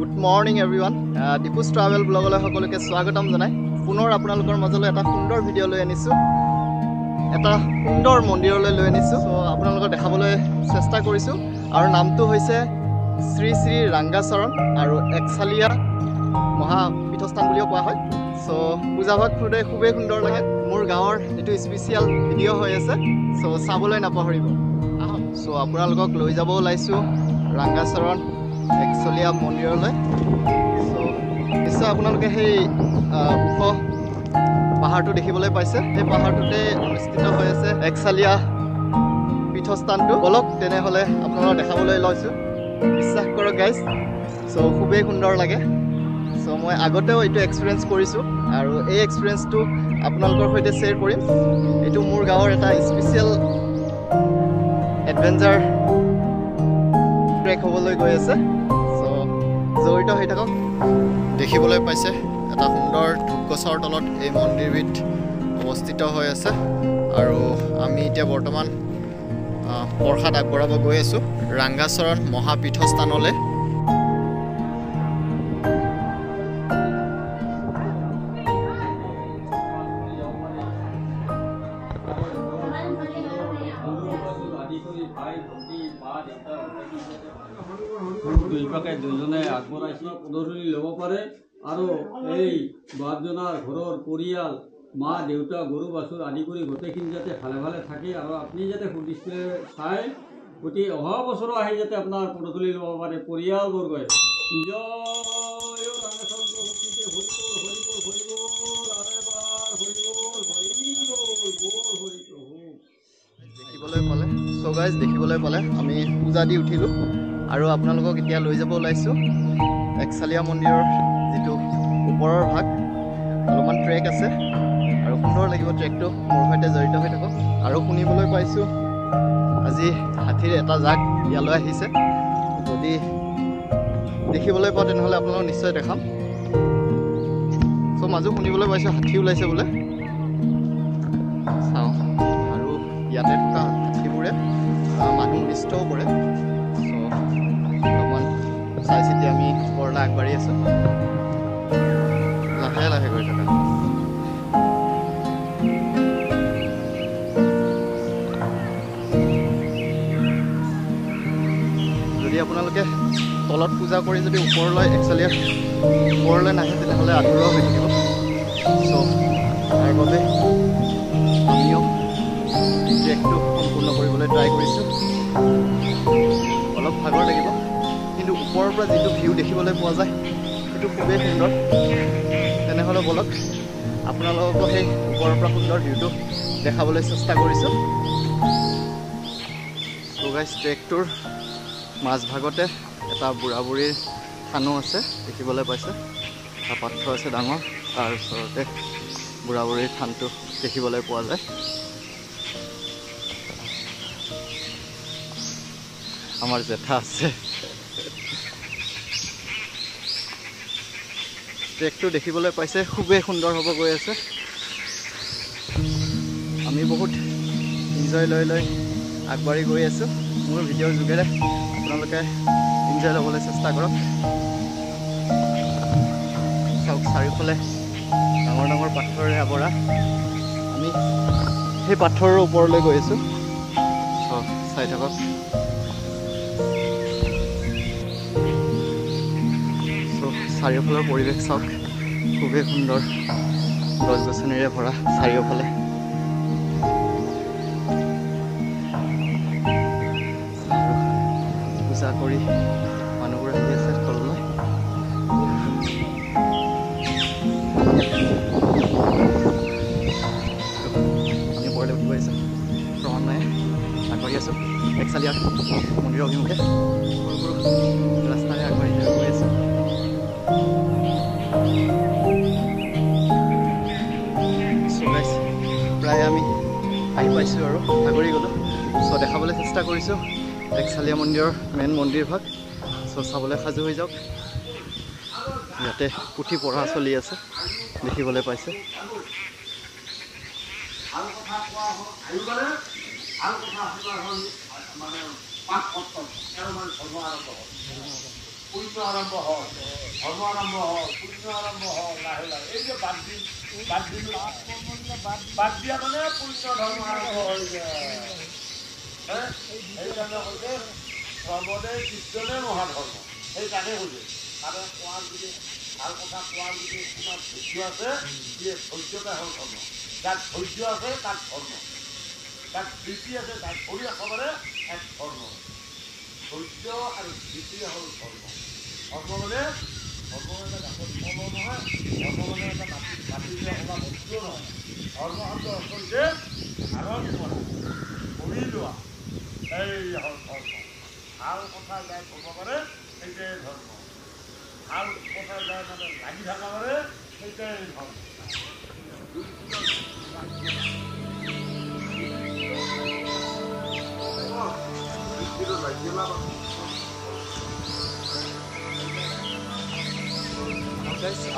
Good morning everyone দীপুজ travel ব্লগলৈ সকলোকে স্বাগতম জনাই পুনৰ আপোনালোকৰ মাজলৈ এটা সুন্দৰ ভিডিঅ' লৈ আনিছোঁ এটা সুন্দৰ মন্দিৰলৈ লৈ আনিছোঁ সো আপোনালোকক দেখাবলৈ চেষ্টা কৰিছোঁ আৰু নামটো হৈছে শ্ৰী শ্ৰী ৰাংগাচৰণ আৰু একচালিয়া মহাপীঠস্থান বুলিও কোৱা হয় সো পূজাভাগ খুবেই সুন্দৰ লাগে মোৰ গাঁৱৰ এইটো স্পেচিয়েল ভিডিঅ' হৈ আছে সো চাবলৈ নাপাহৰিব আহক সো আপোনালোকক লৈ যাব ওলাইছোঁ ৰাংগাচৰণ একচলীয়া মন্দিৰলৈ সো নিশ্চয় আপোনালোকে সেই ওখ পাহাৰটো দেখিবলৈ পাইছে সেই পাহাৰটোতে অনুষ্ঠিত হৈ আছে একচালিয়া পীঠস্থানটো বলক তেনেহ'লে আপোনালোকক দেখাবলৈ লৈছোঁ বিশ্বাস কৰক গাইজ সো খুবেই সুন্দৰ লাগে সো মই আগতেও এইটো এক্সপিৰিয়েঞ্চ কৰিছোঁ আৰু এই এক্সপিৰিয়েঞ্চটো আপোনালোকৰ সৈতে শ্বেয়াৰ কৰিম এইটো মোৰ গাঁৱৰ এটা স্পেচিয়েল এডভেঞ্চাৰ ট্ৰেক হ'বলৈ গৈ আছে সো জড়িত হৈ থাকক দেখিবলৈ পাইছে এটা সুন্দৰ ধূপগছৰ তলত এই মন্দিৰবিধ অৱস্থিত হৈ আছে আৰু আমি এতিয়া বৰ্তমান প্ৰসাদ আগবঢ়াব গৈ আছোঁ ৰাংগাচৰণ মহাপীঠস্থানলৈ দুজনে আগবঢ়াইছে পদধূলি ল'ব পাৰে আৰু এই বাপজনাৰ ঘৰৰ পৰিয়াল মা দেউতা গৰু বাছুৰ আদি কৰি গোটেইখিনি যাতে ভালে ভালে থাকে আৰু আপুনি যাতে সুদৃষ্টিৰে চাই গতি অহা বছৰো আহি যাতে আপোনাৰ পদধূলি ল'ব পাৰে পৰিয়ালবৰ্গই দেখিবলৈ পালে সো গাইজ দেখিবলৈ পালে আমি পূজা দি উঠিলোঁ আৰু আপোনালোকক এতিয়া লৈ যাব ওলাইছোঁ একচালিয়া মন্দিৰৰ যিটো ওপৰৰ ভাগ অলপমান ট্ৰেক আছে আৰু সুন্দৰ লাগিব ট্ৰেকটো মোৰ সৈতে জড়িত হৈ থাকক আৰু শুনিবলৈ পাইছোঁ আজি হাতীৰ এটা জাক ইয়ালৈ আহিছে যদি দেখিবলৈ পাওঁ তেনেহ'লে আপোনালোকক নিশ্চয় দেখাম চ' মাজো শুনিবলৈ পাইছোঁ হাতী ওলাইছে বোলে চাওঁ আৰু ইয়াতে থকা হাতীবোৰে মানুহ অনিষ্টও কৰে চাই চিতি আমি ওপৰলৈ আগবাঢ়ি আছোঁ লাহে লাহে গৈ থকা যদি আপোনালোকে তলত পূজা কৰি যদি ওপৰলৈ একচুৱেলি ওপৰলৈ নাহে তেনেহ'লে আধৰুৱা হৈ থাকিব চ' তাৰ বাবে আমিও ট্ৰেকটো সম্পূৰ্ণ কৰিবলৈ ট্ৰাই কৰিছোঁ অলপ ভাগৰ লাগিব কিন্তু ওপৰৰ পৰা যিটো ভিউ দেখিবলৈ পোৱা যায় সেইটো খুবেই সুন্দৰ তেনেহ'লে বলক আপোনালোকক সেই ওপৰৰ পৰা সুন্দৰ ভিউটো দেখাবলৈ চেষ্টা কৰিছোঁ চ' গাইজ ট্ৰেকটোৰ মাজভাগতে এটা বুঢ়া বুঢ়ীৰ থানো আছে দেখিবলৈ পাইছে এটা পাথৰ আছে ডাঙৰ তাৰ ওচৰতে বুঢ়া বুঢ়ীৰ থানটো দেখিবলৈ পোৱা যায় আমাৰ জেঠা আছে ট্ৰেকটো দেখিবলৈ পাইছে খুবেই সুন্দৰ হ'ব গৈ আছে আমি বহুত এনজয় লৈ আগবাঢ়ি গৈ আছোঁ মোৰ ভিডিঅ'ৰ যোগেৰে আপোনালোকে এনজয় ল'বলৈ চেষ্টা কৰক চাওক চাৰিওফালে ডাঙৰ ডাঙৰ পাথৰেৰে আৱৰা আমি সেই পাথৰৰ ওপৰলৈ গৈ আছোঁ চাই থাকক চাৰিওফালৰ পৰিৱেশ চাওক খুবেই সুন্দৰ গছ গছনিৰে ভৰা চাৰিওফালে পূজা কৰি মানুহবোৰ আহি আছে তললৈ আমি ওপৰলৈ উঠি গৈ আছোঁ ক্ৰমান্বয়ে আগবাঢ়ি আছোঁ একচালিয়া মন্দিৰৰ অভিমুখে সৰু সৰু ৰাস্তাৰে আগবাঢ়ি গৈ আছোঁ প্ৰায় আমি আহি পাইছোঁ আৰু ভাগৰি গ'লোঁ চ' দেখাবলৈ চেষ্টা কৰিছোঁ একচালিয়া মন্দিৰৰ মেইন মন্দিৰভাগ চ' চাবলৈ সাজু হৈ যাওক ইয়াতে পুথি পঢ়া চলি আছে দেখিবলৈ পাইছে আৰম্ভ হয় ধৰ্ম আৰম্ভ হ'ল, পুণ্য আৰম্ভ হ'ল, লাহে লাহে এই যে বাদ দিয়া মানে পুণ্য ধৰ্ম আৰম্ভ হৈ যায়। সেইকাৰণে কৈছে শ্ৰৱণে কীৰ্তনে মহাধৰ্ম। সেইকাৰণে কৈছে কাৰণ কোৱাৰ যদি ভাল কথা কোৱাৰ যদি তোমাৰ ধৈৰ্য আছে, ধৈৰ্যতা হ'ল ধৰ্ম। যাৰ ধৈৰ্য আছে তাত ধৰ্ম, যাৰ প্ৰীতি আছে তাত ধৰি একেবাৰে এক ধৰ্ম। ধৈৰ্য আৰু প্ৰীতিৰে হ'ল ধৰ্ম। ধৰ্ম মানে গাছত ফলো নহয়, ধৰ্ম মানে এটা মাটি দিয়া ওলা বস্তুও নহয়। ধৰ্ম শব্দ অৰ্থ হৈছে ধাৰণ কৰা, কৰি লোৱা, এই হ'ল ধৰ্ম। ভাল কথা যাই ক'ব পাৰে সেইটোৱে ধৰ্ম। ভাল কথা যাই মানে লাগি থকা পাৰে সেইটোৱে ধৰ্ম।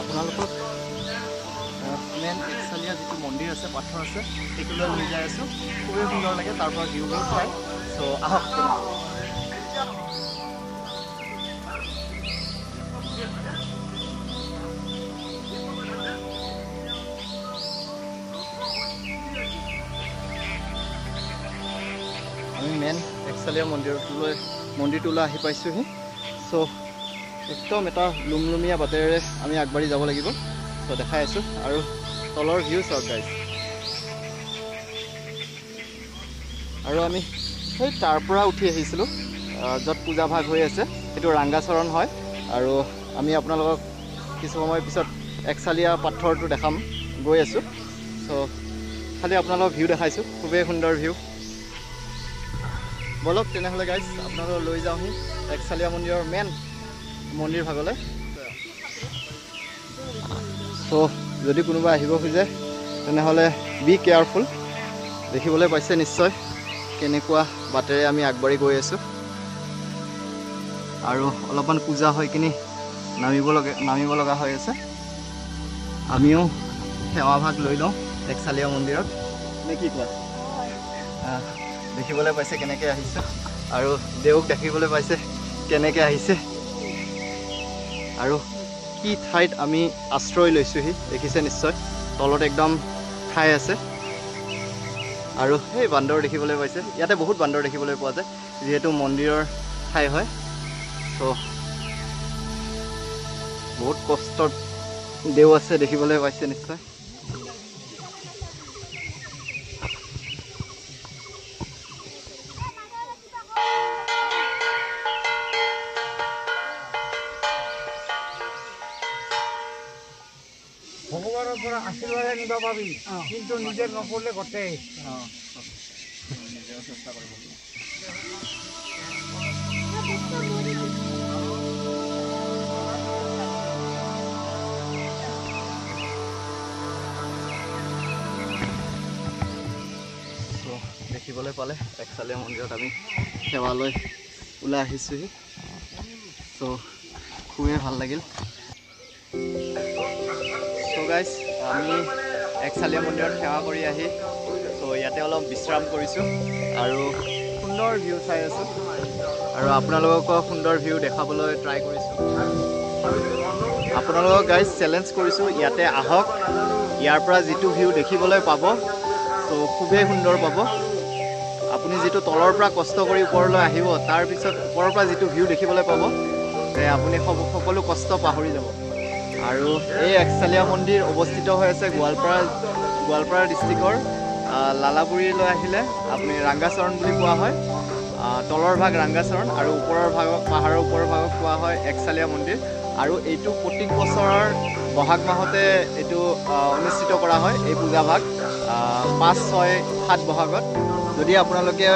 আপোনালোকক মেইন একচালীয়া যিটো মন্দিৰ আছে, পাথৰ আছে, সেইটোলৈ লৈ যাই আছোঁ। খুবেই সুন্দৰ লাগে, তাৰ পৰা ভিউবোৰ চাই। চ' আহক। আমি মেইন একচালীয়া মন্দিৰটোলৈ আহি পাইছোঁহি। চ' একদম এটা লুমলুমীয়া বাটেৰে আমি আগবাঢ়ি যাব লাগিব। চ' দেখাই আছোঁ আৰু তলৰ ভিউ চাওক গাইজ। আৰু আমি সেই তাৰ পৰা উঠি আহিছিলোঁ য'ত পূজা ভাগ হৈ আছে, সেইটো ৰাংগাচৰণ হয়। আৰু আমি আপোনালোকক কিছু সময় পিছত একচালীয়া পাথৰটো দেখাম, গৈ আছোঁ। চ' খালি আপোনালোকক ভিউ দেখাইছোঁ, খুবেই সুন্দৰ ভিউ। বলক তেনেহ'লে গাইজ আপোনালোকক লৈ যাওঁহি একচালীয়া মন্দিৰৰ মেইন মন্দিৰ ভাগলৈ। চ' যদি কোনোবা আহিব খোজে তেনেহ'লে বি কেয়াৰফুল। দেখিবলৈ পাইছে নিশ্চয় কেনেকুৱা বাটেৰে আমি আগবাঢ়ি গৈ আছোঁ। আৰু অলপমান পূজা হৈ কিনি নামিব লগা হৈ আছে। আমিও সেৱাভাগ লৈ লওঁ একচালীয়া মন্দিৰত, নে কি কোৱা? দেখিবলৈ পাইছে কেনেকৈ আহিছে, আৰু দেউক দেখিবলৈ পাইছে কেনেকৈ আহিছে, আৰু কি ঠাইত আমি আশ্ৰয় লৈছোঁহি দেখিছে নিশ্চয়। তলত একদম ঠাই আছে, আৰু সেই বান্দৰ দেখিবলৈ পাইছে। ইয়াতে বহুত বান্দৰ দেখিবলৈ পোৱা যায় যিহেতু মন্দিৰৰ ঠাই হয়। চ' বহুত কষ্টত দেউ আছে, দেখিবলৈ পাইছে নিশ্চয়। ভগৱানৰ পৰা আশীৰ্বাদ নিব পাবি, কিন্তু নিজে নপঢ়িলে গোটেই চেষ্টা কৰিব। দেখিবলৈ পালে একচালীয়া মন্দিৰত আমি সেৱালৈ ওলাই আহিছোঁহি। চ' খুবেই ভাল লাগিল। চ' গাইজ আমি একচালীয়া মন্দিৰত সেৱা কৰি আহি চ' ইয়াতে অলপ বিশ্ৰাম কৰিছোঁ আৰু সুন্দৰ ভিউ চাই আছোঁ, আৰু আপোনালোককো সুন্দৰ ভিউ দেখাবলৈ ট্ৰাই কৰিছোঁ। আপোনালোকক গাইজ চেলেঞ্জ কৰিছোঁ, ইয়াতে আহক, ইয়াৰ পৰা যিটো ভিউ দেখিবলৈ পাব চ' খুবেই সুন্দৰ পাব। আপুনি যিটো তলৰ পৰা কষ্ট কৰি ওপৰলৈ আহিব, তাৰপিছত ওপৰৰ পৰা যিটো ভিউ দেখিবলৈ পাব, আপুনি সকলো কষ্ট পাহৰি যাব। আৰু এই একচালীয়া মন্দিৰ অৱস্থিত হৈ আছে গোৱালপাৰা ডিষ্ট্ৰিক্টৰ লালাবুৰীলৈ আহিলে আপুনি ৰাংগাচৰণ বুলি কোৱা হয়। তলৰ ভাগ ৰাংগাচৰণ আৰু ওপৰৰ ভাগক, পাহাৰৰ ওপৰৰ ভাগক কোৱা হয় একচালীয়া মন্দিৰ। আৰু এইটো প্ৰত্যেক বছৰৰ বহাগ মাহতে এইটো অনুষ্ঠিত কৰা হয়, এই পূজা ভাগ 5, 6, 7 বহাগত। যদি আপোনালোকে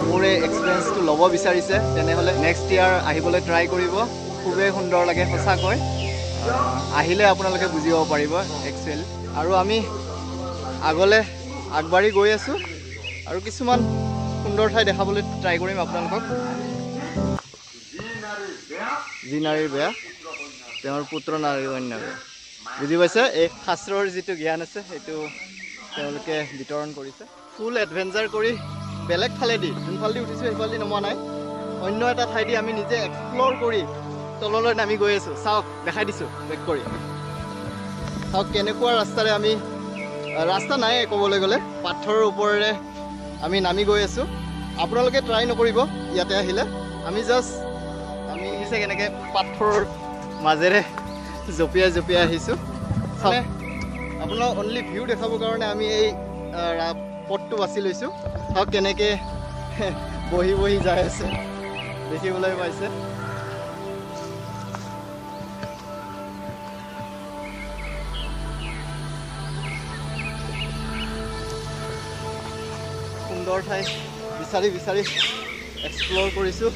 মোৰ এই এক্সপিৰিয়েঞ্চটো ল'ব বিচাৰিছে তেনেহ'লে নেক্সট ইয়াৰ আহিবলৈ ট্ৰাই কৰিব। খুবেই সুন্দৰ লাগে সঁচাকৈ, আহিলে আপোনালোকে বুজিব পাৰিব একচুৱেলি। আৰু আমি আগলৈ আগবাঢ়ি গৈ আছোঁ আৰু কিছুমান সুন্দৰ ঠাই দেখাবলৈ ট্ৰাই কৰিম আপোনালোকক। যি নাৰীৰ বেয়া তেওঁৰ পুত্ৰ নাৰীৰ অন্য বেয়া, বুজি পাইছে? এই শাস্ত্ৰৰ যিটো জ্ঞান আছে সেইটো তেওঁলোকে বিতৰণ কৰিছে। ফুল এডভেঞ্চাৰ কৰি বেলেগ ফালেদি, যোনফালেদি উঠিছোঁ সেইফালেদি নমা নাই, অন্য এটা ঠাইদি আমি নিজে এক্সপ্ল'ৰ কৰি তললৈ নামি গৈ আছোঁ। চাওক, দেখাই দিছোঁ বেক কৰি। চাওক কেনেকুৱা ৰাস্তাৰে আমি, ৰাস্তা নাই ক'বলৈ গ'লে, পাথৰৰ ওপৰেৰে আমি নামি গৈ আছোঁ। আপোনালোকে ট্ৰাই নকৰিব ইয়াতে আহিলে। আমি দেখিছে কেনেকৈ পাথৰৰ মাজেৰে জঁপিয়াই আহিছোঁ। চাওক, আপোনালোক অনলি ভিউ দেখাবৰ কাৰণে আমি এই পথটো বাছি লৈছোঁ। চাওক কেনেকৈ বহি যাই আছে, দেখিবলৈ পাইছে। সুন্দৰ ঠাই বিচাৰি এক্সপ্ল'ৰ কৰিছোঁ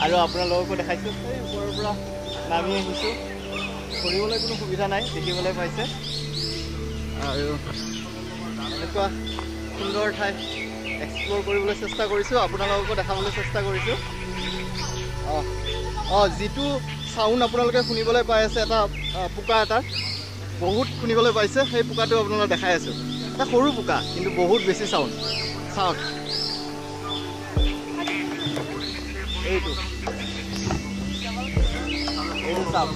আৰু আপোনালোককো দেখাইছোঁ। এই ওপৰৰ পৰা নামি আহিছোঁ, কৰিবলৈ কোনো সুবিধা নাই, দেখিবলৈ পাইছে। আৰু এনেকুৱা সুন্দৰ ঠাই এক্সপ্ল'ৰ কৰিবলৈ চেষ্টা কৰিছোঁ, আপোনালোককো দেখাবলৈ চেষ্টা কৰিছোঁ। যিটো চাউণ্ড আপোনালোকে শুনিবলৈ পাই আছে, এটা পোকা এটাৰ বহুত শুনিবলৈ পাইছে, সেই পোকাটো আপোনালোকক দেখাই আছোঁ। এটা সৰু পোকা কিন্তু বহুত বেছি চাউণ্ড। চাওক এইটো চাওক,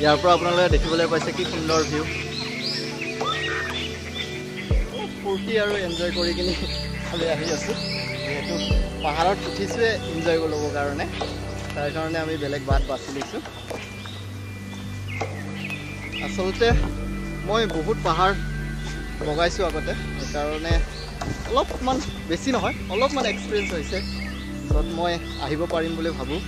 ইয়াৰ পৰা আপোনালোকে দেখিবলৈ পাইছে কি সুন্দৰ ভিউ। ফূৰ্তি আৰু এনজয় কৰি কিনি আমি আহি আছোঁ। যিহেতু পাহাৰত উঠিছোঁৱে এনজয় ল'বৰ কাৰণে, তাৰ কাৰণে আমি বেলেগ বাট বাছি লৈছোঁ। আচলতে মই বহুত পাহাৰ বগাইছোঁ আগতে, সেইকাৰণে অলপমান বেছি নহয়, অলপমান এক্সপিৰিয়েঞ্চ হৈছে, য'ত মই আহিব পাৰিম বুলি ভাবোঁ।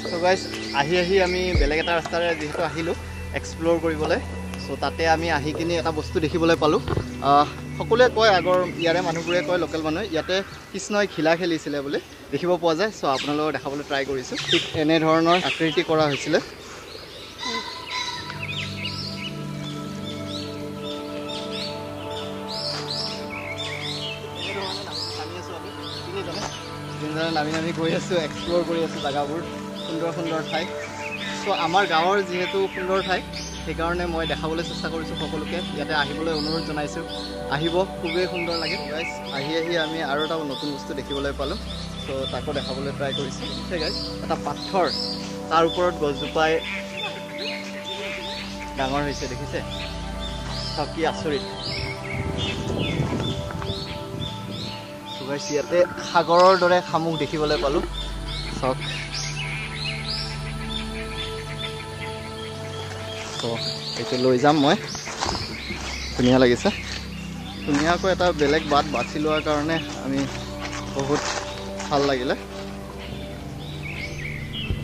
চ' গাইজ, আহি আমি বেলেগ এটা ৰাস্তাৰে যিহেতু আহিলোঁ এক্সপ্ল'ৰ কৰিবলৈ, চ' তাতে আমি আহি কিনি এটা বস্তু দেখিবলৈ পালোঁ। সকলোৱে কয়, আগৰ ইয়াৰে মানুহবোৰে কয়, লোকেল মানুহে, ইয়াতে কৃষ্ণই ঘিলা খেলিছিলে বুলি দেখিব পোৱা যায়। চ' আপোনালোকক দেখাবলৈ ট্ৰাই কৰিছোঁ। ঠিক এনেধৰণৰ আকৃতি কৰা হৈছিলে। নামি গৈ আছোঁ, এক্সপ্ল'ৰ কৰি আছোঁ জেগাবোৰ, সুন্দৰ ঠাই। চ' আমাৰ গাঁৱৰ যিহেতু সুন্দৰ ঠাই, সেইকাৰণে মই দেখাবলৈ চেষ্টা কৰিছোঁ সকলোকে, ইয়াতে আহিবলৈ অনুৰোধ জনাইছোঁ। আহিব, খুবেই সুন্দৰ লাগে গাইজ। আহি আমি আৰু এটা নতুন বস্তু দেখিবলৈ পালোঁ, চ' তাকো দেখাবলৈ ট্ৰাই কৰিছোঁ। ঠিক গাইজ, এটা পাথৰ, তাৰ ওপৰত গছজোপাই ডাঙৰ হৈছে, দেখিছে? চাওক কি আচৰিত। ইয়াতে সাগৰৰ দৰে শামুক দেখিবলৈ পালোঁ। চাওক, এইটো লৈ যাম মই, ধুনীয়া লাগিছে। ধুনীয়াকৈ এটা বেলেগ বাট বাছি লোৱাৰ কাৰণে আমি বহুত ভাল লাগিলে।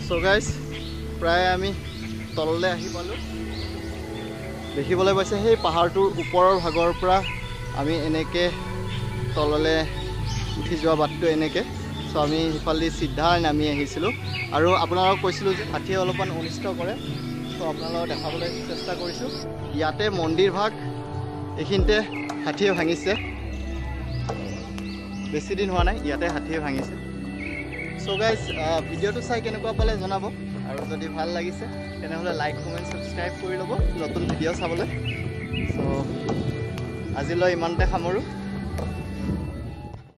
চ' গাইজ, প্ৰায় আমি তললৈ আহি পালোঁ। দেখিবলৈ পাইছে সেই পাহাৰটোৰ ওপৰৰ ভাগৰ পৰা আমি এনেকৈ তললৈ উঠি যোৱা বাটটো এনেকৈ। চ' আমি সিফালেদি চিধা নামি আহিছিলোঁ আৰু আপোনালোকক কৈছিলোঁ যে হাতীয়ে অলপমান অনিষ্ট কৰে। চ' আপোনালোকক দেখাবলৈ চেষ্টা কৰিছোঁ। ইয়াতে মন্দিৰ ভাগ, এইখিনিতে হাতীয়ে ভাঙিছে, বেছি দিন হোৱা নাই, ইয়াতে হাতীয়ে ভাঙিছে। চ' গাইজ, ভিডিঅ'টো চাই কেনেকুৱা পালে জনাব, আৰু যদি ভাল লাগিছে তেনেহ'লে লাইক, কমেণ্ট, ছাবস্ক্ৰাইব কৰি ল'ব নতুন ভিডিঅ' চাবলৈ। চ' আজিলৈ ইমানতে সামৰোঁ।